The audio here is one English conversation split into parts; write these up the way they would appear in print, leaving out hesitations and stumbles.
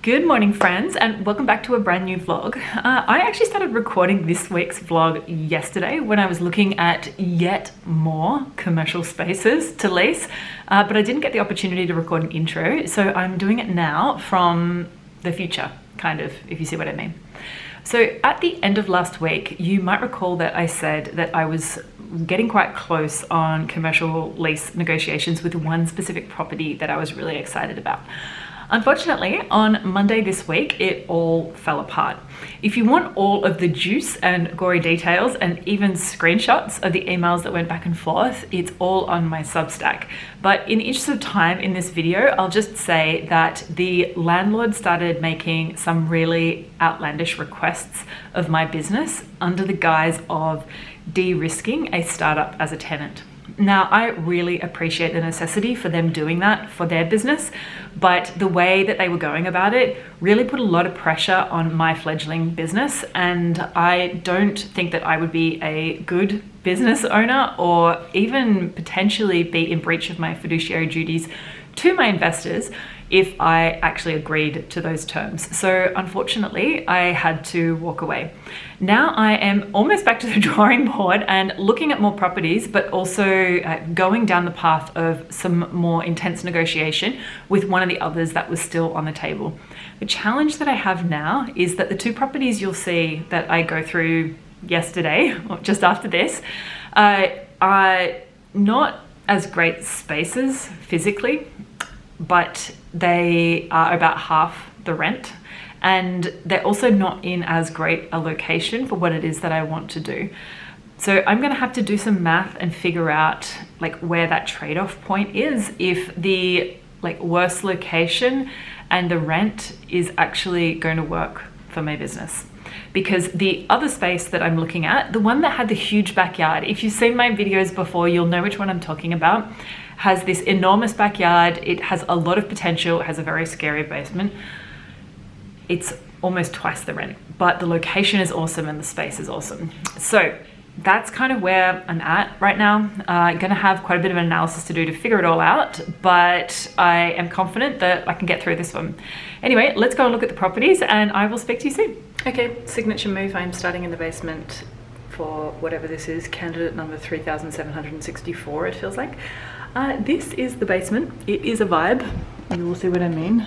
Good morning, friends, and welcome back to a brand new vlog. I actually started recording this week's vlog yesterday when I was looking at yet more commercial spaces to lease, but I didn't get the opportunity to record an intro, so I'm doing it now from the future, kind of, if you see what I mean. So at the end of last week, you might recall that I said that I was getting quite close on commercial lease negotiations with one specific property that I was really excited about. Unfortunately, on Monday this week, it all fell apart. If you want all of the juice and gory details and even screenshots of the emails that went back and forth, it's all on my Substack. But in the interest of time in this video, I'll just say that the landlord started making some really outlandish requests of my business under the guise of de-risking a startup as a tenant. Now, I really appreciate the necessity for them doing that for their business, but the way that they were going about it really put a lot of pressure on my fledgling business, and I don't think that I would be a good business owner or even potentially be in breach of my fiduciary duties to my investors if I actually agreed to those terms. So unfortunately, I had to walk away. Now I am almost back to the drawing board and looking at more properties, but also going down the path of some more intense negotiation with one of the others that was still on the table. The challenge that I have now is that the two properties you'll see that I go through yesterday, or just after this, are not as great spaces physically, but they are about half the rent, and they're also not in as great a location for what it is that I want to do. So I'm going to have to do some math and figure out like where that trade-off point is, if the worst location and the rent is actually going to work for my business. Because the other space that I'm looking at, the one that had the huge backyard, if you've seen my videos before, you'll know which one I'm talking about, has this enormous backyard. It has a lot of potential. It has a very scary basement. It's almost twice the rent, but the location is awesome and the space is awesome. So that's kind of where I'm at right now. I'm gonna have quite a bit of an analysis to do to figure it all out, but I am confident that I can get through this one. Anyway, let's go and look at the properties and I will speak to you soon. Okay, signature move. I'm starting in the basement for whatever this is, candidate number 3764, it feels like. This is the basement. It is a vibe. You will see what I mean.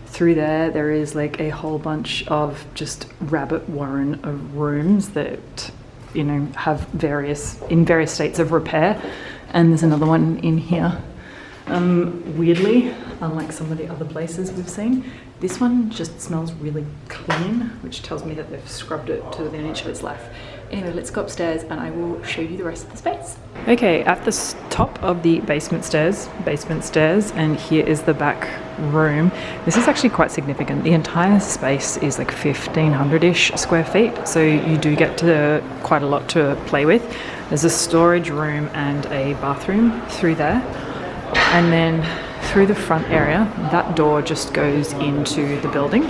Through there is like a whole bunch of just rabbit warren of rooms that, you know, have various states of repair. And there's another one in here. Weirdly, unlike some of the other places we've seen, this one just smells really clean, which tells me that they've scrubbed it to the inch of its life. Anyway, let's go upstairs and I will show you the rest of the space. Okay, at the top of the basement stairs, and here is the back room. This is actually quite significant. The entire space is like 1,500-ish square feet, so you do get to quite a lot to play with. There's a storage room and a bathroom through there. And then through the front area, that door just goes into the building.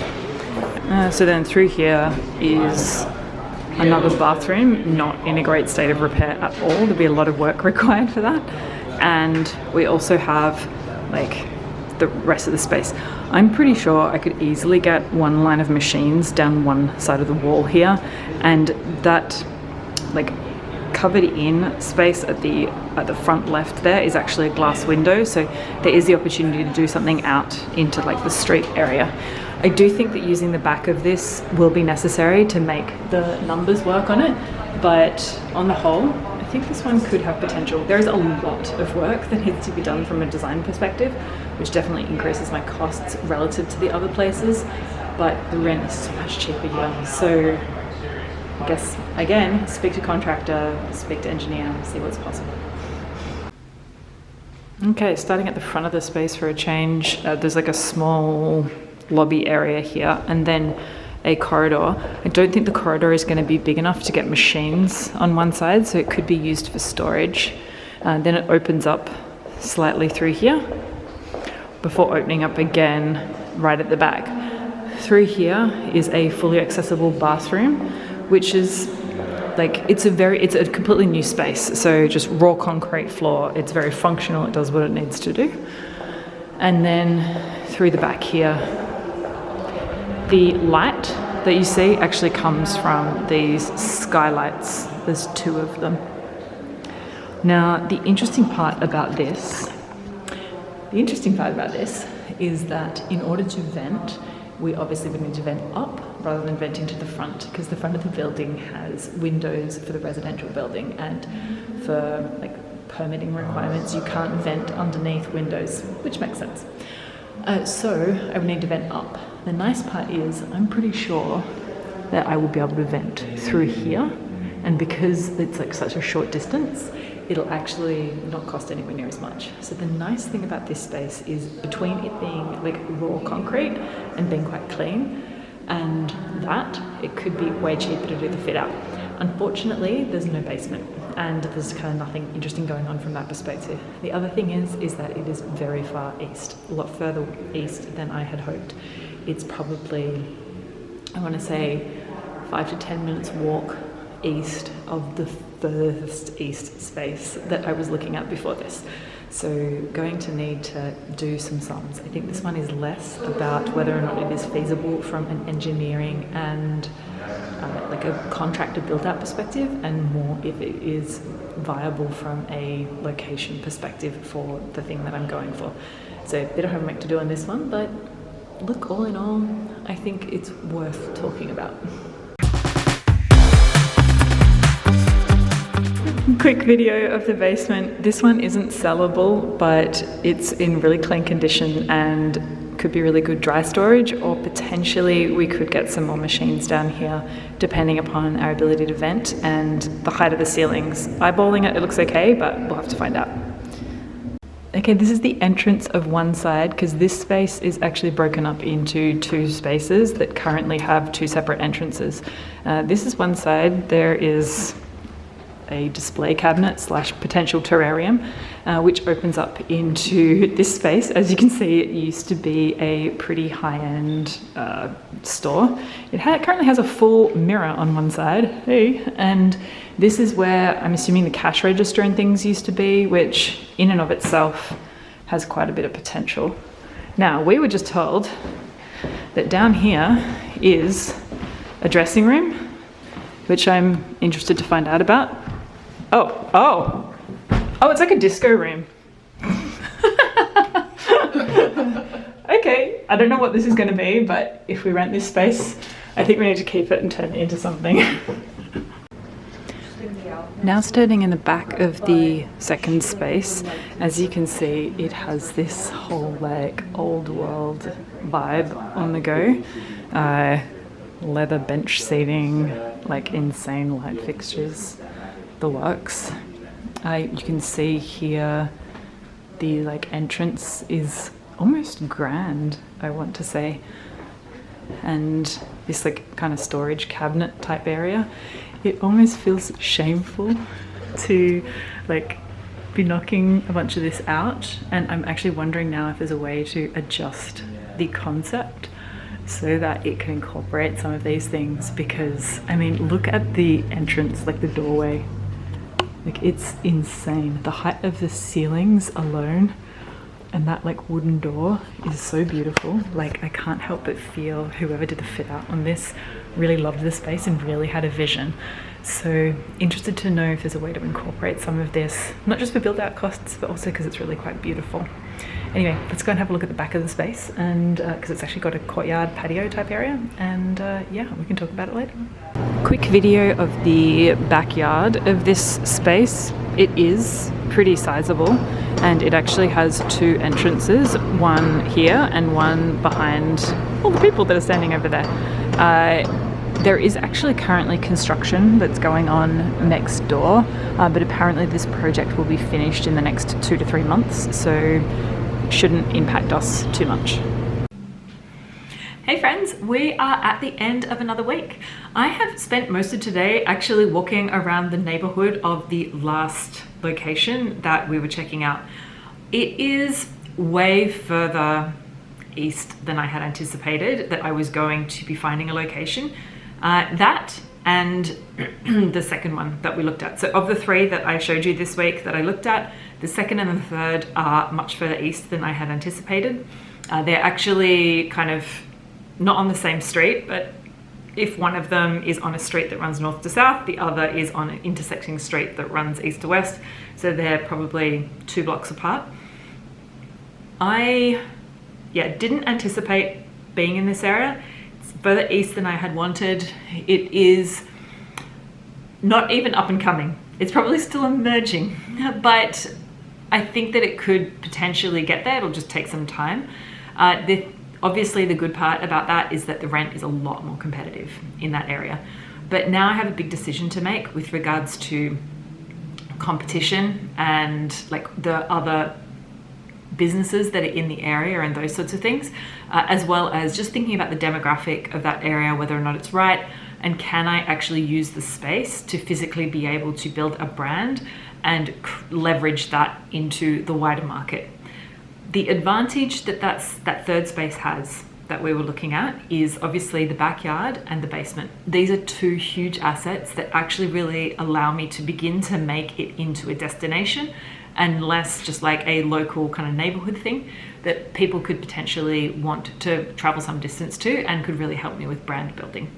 So then through here is another bathroom, not in a great state of repair at all. There'll be a lot of work required for that. And we also have like the rest of the space. I'm pretty sure I could easily get one line of machines down one side of the wall here, and that like covered in space at the front left there is actually a glass window, so there is the opportunity to do something out into like the street area. I do think that using the back of this will be necessary to make the numbers work on it, but on the whole, I think this one could have potential. There is a lot of work that needs to be done from a design perspective, which definitely increases my costs relative to the other places, but the rent is so much cheaper here. So I guess, again, speak to contractor, speak to engineer, see what's possible. Okay, starting at the front of the space for a change, there's like a small lobby area here and then a corridor. I don't think the corridor is going to be big enough to get machines on one side, so it could be used for storage. Then it opens up slightly through here before opening up again right at the back. Through here is a fully accessible bathroom, which is like, it's a completely new space. So just raw concrete floor. It's very functional. It does what it needs to do. And then through the back here the light that you see actually comes from these skylights. There's 2 of them. Now, the interesting part about this is that in order to vent, we obviously would need to vent up rather than vent into the front, because the front of the building has windows for the residential building, and for like permitting requirements, you can't vent underneath windows, which makes sense. So I would need to vent up. The nice part is I'm pretty sure that I will be able to vent through here, and because it's like such a short distance, it'll actually not cost anywhere near as much. So the nice thing about this space is, between it being like raw concrete and being quite clean, and that, it could be way cheaper to do the fit out. Unfortunately, there's no basement, and there's kind of nothing interesting going on from that perspective. The other thing is that it is very far east, a lot further east than I had hoped. It's probably, I want to say, 5 to 10 minutes walk east of the furthest east space that I was looking at before this. So going to need to do some sums. I think this one is less about whether or not it is feasible from an engineering and like a contractor build-out perspective, and more if it is viable from a location perspective for the thing that I'm going for. So a bit of homework to do on this one, but look, all in all, I think it's worth talking about. Quick video of the basement. This one isn't sellable, but it's in really clean condition and could be really good dry storage, or potentially we could get some more machines down here depending upon our ability to vent and the height of the ceilings. Eyeballing it, it looks okay, but we'll have to find out. Okay, this is the entrance of one side, because this space is actually broken up into 2 spaces that currently have 2 separate entrances. This is one side. There is a display cabinet / potential terrarium, which opens up into this space. As you can see, it used to be a pretty high-end store. It currently has a full mirror on one side, and this is where I'm assuming the cash register and things used to be, which in and of itself has quite a bit of potential. Now, we were just told that down here is a dressing room, which I'm interested to find out about. Oh, it's like a disco room. Okay, I don't know what this is going to be, but if we rent this space, I think we need to keep it and turn it into something. Now standing in the back of the second space, as you can see, it has this whole like old world vibe on the go. Leather bench seating, like insane light fixtures, the works. You can see here the like entrance is almost grand, I want to say, and this like kind of storage cabinet type area. It almost feels shameful to like be knocking a bunch of this out, and I'm actually wondering now if there's a way to adjust the concept so that it can incorporate some of these things, because I mean, look at the entrance, like the doorway. Like, it's insane. The height of the ceilings alone and that like wooden door is so beautiful. Like, I can't help but feel whoever did the fit out on this really loved the space and really had a vision. So interested to know if there's a way to incorporate some of this, not just for build out costs, but also because it's really quite beautiful. Anyway, let's go and have a look at the back of the space, and because it's actually got a courtyard patio type area, and yeah, we can talk about it later. Quick video of the backyard of this space. It is pretty sizable, and it actually has 2 entrances, one here and one behind all the people that are standing over there. There is actually currently construction that's going on next door, but apparently this project will be finished in the next 2 to 3 months, so it shouldn't impact us too much. Hey friends, we are at the end of another week. I have spent most of today actually walking around the neighborhood of the last location that we were checking out. It is way further east than I had anticipated that I was going to be finding a location. That and the second one that we looked at. So of the 3 that I showed you this week that I looked at, the second and the third are much further east than I had anticipated. They're actually kind of not on the same street, but if one of them is on a street that runs north to south, the other is on an intersecting street that runs east to west. So they're probably 2 blocks apart. I didn't anticipate being in this area. It's further east than I had wanted. It is not even up and coming. It's probably still emerging, but I think that it could potentially get there. It'll just take some time. Obviously, the good part about that is that the rent is a lot more competitive in that area. But now I have a big decision to make with regards to competition and like the other businesses that are in the area and those sorts of things, as well as just thinking about the demographic of that area, whether or not it's right, and can I actually use the space to physically be able to build a brand and leverage that into the wider market. The advantage that third space has that we were looking at is obviously the backyard and the basement. These are 2 huge assets that actually really allow me to begin to make it into a destination and less just like a local kind of neighborhood thing that people could potentially want to travel some distance to and could really help me with brand building.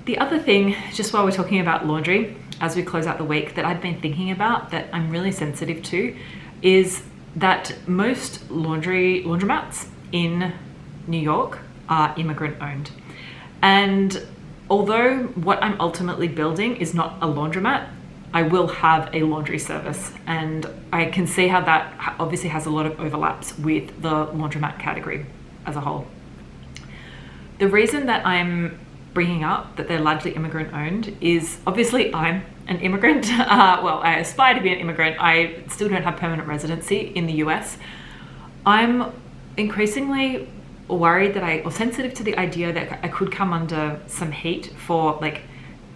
The other thing, just while we're talking about laundry, as we close out the week, that I've been thinking about that I'm really sensitive to is that most laundromats in New York are immigrant owned. And although what I'm ultimately building is not a laundromat, I will have a laundry service. And I can see how that obviously has a lot of overlaps with the laundromat category as a whole. The reason that I'm bringing up that they're largely immigrant owned is obviously I'm an immigrant. Well, I aspire to be an immigrant. I still don't have permanent residency in the US. I'm increasingly worried or sensitive to the idea that I could come under some heat for like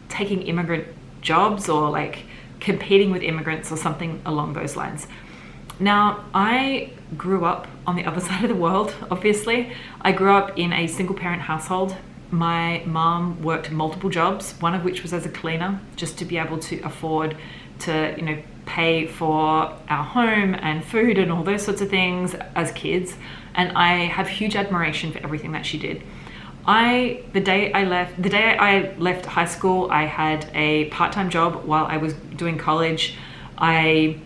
taking immigrant jobs or like competing with immigrants or something along those lines. Now, I grew up on the other side of the world, obviously. I grew up in a single parent household. My mom worked multiple jobs, one of which was as a cleaner, just to be able to afford to, pay for our home and food and all those sorts of things as kids. And I have huge admiration for everything that she did. The day I left high school, I had a part-time job while I was doing college. I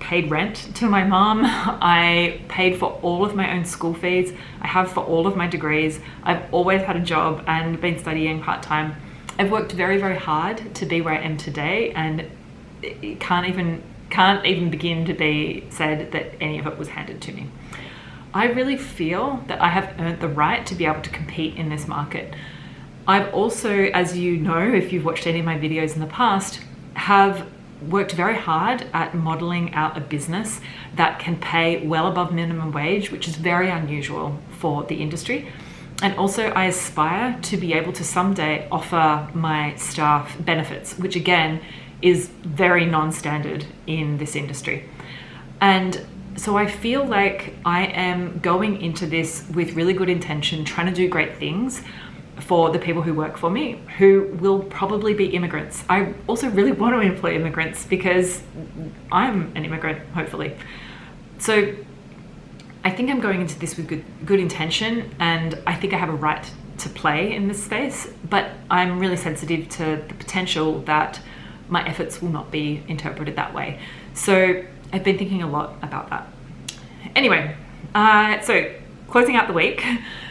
paid rent to my mom. I paid for all of my own school fees. I have for all of my degrees. I've always had a job and been studying part-time. I've worked very, very hard to be where I am today, and it can't even begin to be said that any of it was handed to me. I really feel that I have earned the right to be able to compete in this market. I've also, as you know, if you've watched any of my videos in the past, have worked very hard at modeling out a business that can pay well above minimum wage, which is very unusual for the industry. And also I aspire to be able to someday offer my staff benefits, which again is very non-standard in this industry. And so I feel like I am going into this with really good intention, trying to do great things for the people who work for me, who will probably be immigrants. I also really want to employ immigrants because I'm an immigrant, hopefully. So I think I'm going into this with good intention, and I think I have a right to play in this space, but I'm really sensitive to the potential that my efforts will not be interpreted that way. So I've been thinking a lot about that. Anyway, so closing out the week,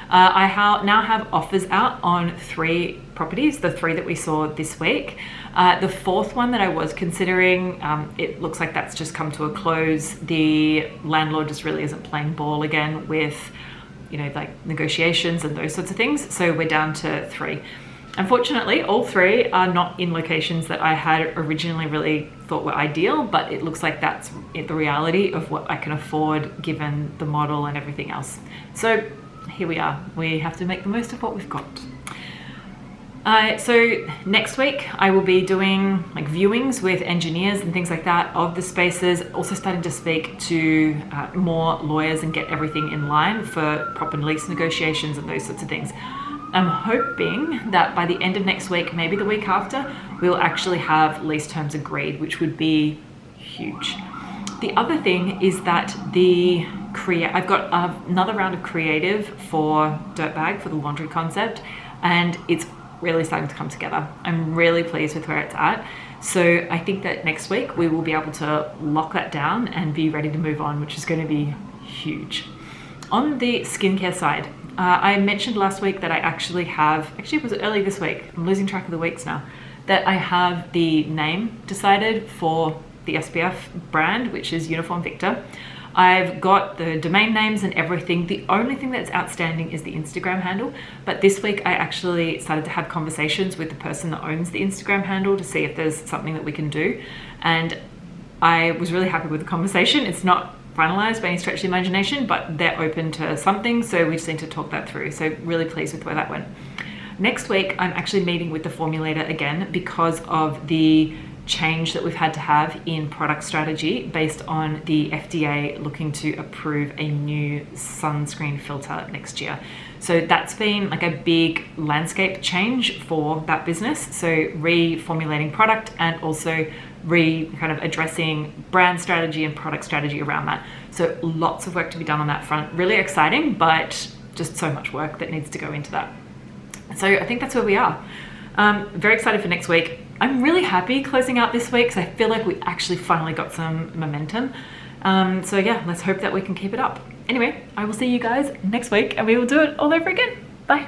I now have offers out on 3 properties, the 3 that we saw this week. The 4th one that I was considering, it looks like that's just come to a close. The landlord just really isn't playing ball again with, like negotiations and those sorts of things. So we're down to 3. Unfortunately, all 3 are not in locations that I had originally really thought were ideal, but it looks like that's the reality of what I can afford given the model and everything else. So here we are. We have to make the most of what we've got. So next week I will be doing like viewings with engineers and things like that of the spaces, also starting to speak to more lawyers and get everything in line for proper lease negotiations and those sorts of things. I'm hoping that by the end of next week, maybe the week after, we'll actually have lease terms agreed, which would be huge. The other thing is that I've got another round of creative for Dirtbag for the laundry concept, and it's really starting to come together. I'm really pleased with where it's at. So I think that next week we will be able to lock that down and be ready to move on, which is going to be huge. On the skincare side, I mentioned last week that I actually it was early this week, I'm losing track of the weeks now, that I have the name decided for the SPF brand, which is Uniform Victor. I've got the domain names and everything. The only thing that's outstanding is the Instagram handle. But this week I actually started to have conversations with the person that owns the Instagram handle to see if there's something that we can do. And I was really happy with the conversation. It's not finalized by any stretch of the imagination, but they're open to something. So we just need to talk that through. So really pleased with where that went. Next week, I'm actually meeting with the formulator again because of the change that we've had to have in product strategy based on the FDA looking to approve a new sunscreen filter next year. So that's been like a big landscape change for that business. So reformulating product and also kind of addressing brand strategy and product strategy around that. So lots of work to be done on that front. Really exciting, but just so much work that needs to go into that. So I think that's where we are. Very excited for next week. I'm really happy closing out this week because I feel like we actually finally got some momentum. So yeah, let's hope that we can keep it up. Anyway, I will see you guys next week and we will do it all over again. Bye.